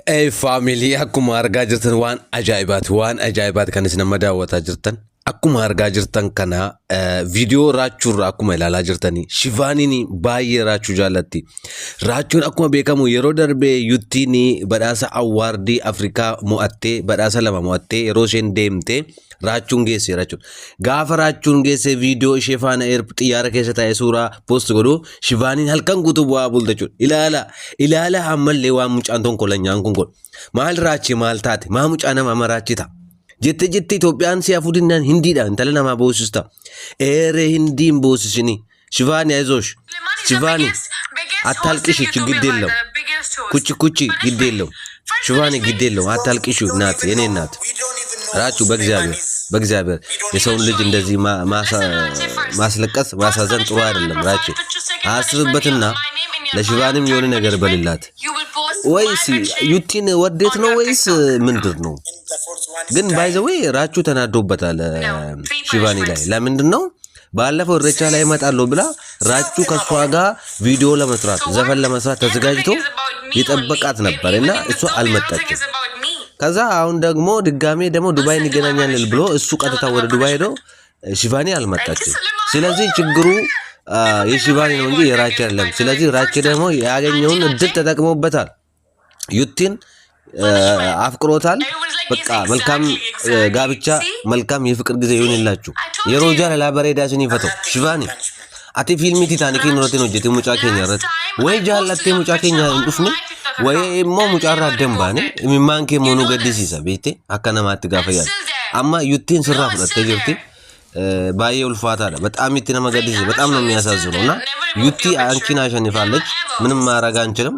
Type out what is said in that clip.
Hey family, akkuma argaa jirtan waan ajaa'ibaati kan isin amma daawwataa jirtan. Akkuma argaa jirtan kana viidiyoo raachuu akkuma ilaalaa jirtanii Shivaaniin baay'ee raachuu jaallatti. Raachuun akkuma beekamu yeroo darbee yuttiin badhaasa awwaardii Afrikaa mo'attee badhaasa lama mo'attee yeroo isheen deemte raachuun geesse raachuun. Gaafa raachuun geesse viidiyoo ishee faana xiyyaara keessa taa'ee suuraa post godhu Shivaaniin halkan guutuu bu'aa bulta jechuudha. Ilaala ammallee waan mucaan tonkolanyaan kun godhu. Maal raachi maal taate maa mucaa nama maraachita. Jette Itoophiyaan si afuudinaan hindiidha intala nama boosista. Eere hindiin boosisini. Shivaani aizosh. Shivaani atalqishi giddeellam. Kuchi giddeellam. Shivaani giddeellam atalqishi naat የኔ ናት ራቹ በእግዚአብሔር የሰውን ልጅ እንደዚህ ማስለቀስ ማሳዘን ጥሩ አይደለም። ራቹ አስብበትና ለሽቫኒም የሆነ ነገር በልላት ወይስ ዩቲን ወዴት ነው ወይስ ምንድን ነው? ግን ባይ ዘ ዌይ ራቹ ተናዶበታል ሽቫኒ ላይ። ለምንድን ነው ባለፈው ረቻ ላይ መጣለው ብላ ራቹ ከሷ ጋር ቪዲዮ ለመስራት ዘፈን ለመስራት ተዘጋጅቶ ይጠበቃት ነበርና እሷ አልመጣችም። ከዛ አሁን ደግሞ ድጋሜ ደግሞ ዱባይ እንገናኛለን ብሎ እሱ ቀጥታ ወደ ዱባይ ሄዶ ሽቫኒ አልመጣችም። ስለዚህ ችግሩ የሽቫኒ ነው እንጂ የራቼ አይደለም። ስለዚህ ራቼ ደግሞ ያገኘውን እድል ተጠቅሞበታል። ዩቲን አፍቅሮታል። በቃ መልካም ጋብቻ መልካም የፍቅር ጊዜ ይሁንላችሁ። የሮጃ ለላበሬዳሽን ይፈተው ሽቫኒ አቲ ፊልሚ ቲታኒክ ኑረቴ ነው ጀቲ ሙጫ ኬኛ ረት ወይ ጃላቴ ሙጫ ኬኛ እንዱፍኒ ወይ ሞ ሙጫራ ደምባኔ ሚማንኬ ሞኑ ገዲሲሳ ቤቴ አከነማት ጋፈያል አማ ዩቲን ስራ ፍለተ ጀርቲ ባየ ውልፋታ በጣም ይተና መገዲሲ በጣም ነው የሚያሳዝነውና ዩቲ አንቺን አሸንፋለች። ምንም ማረጋ አንችልም።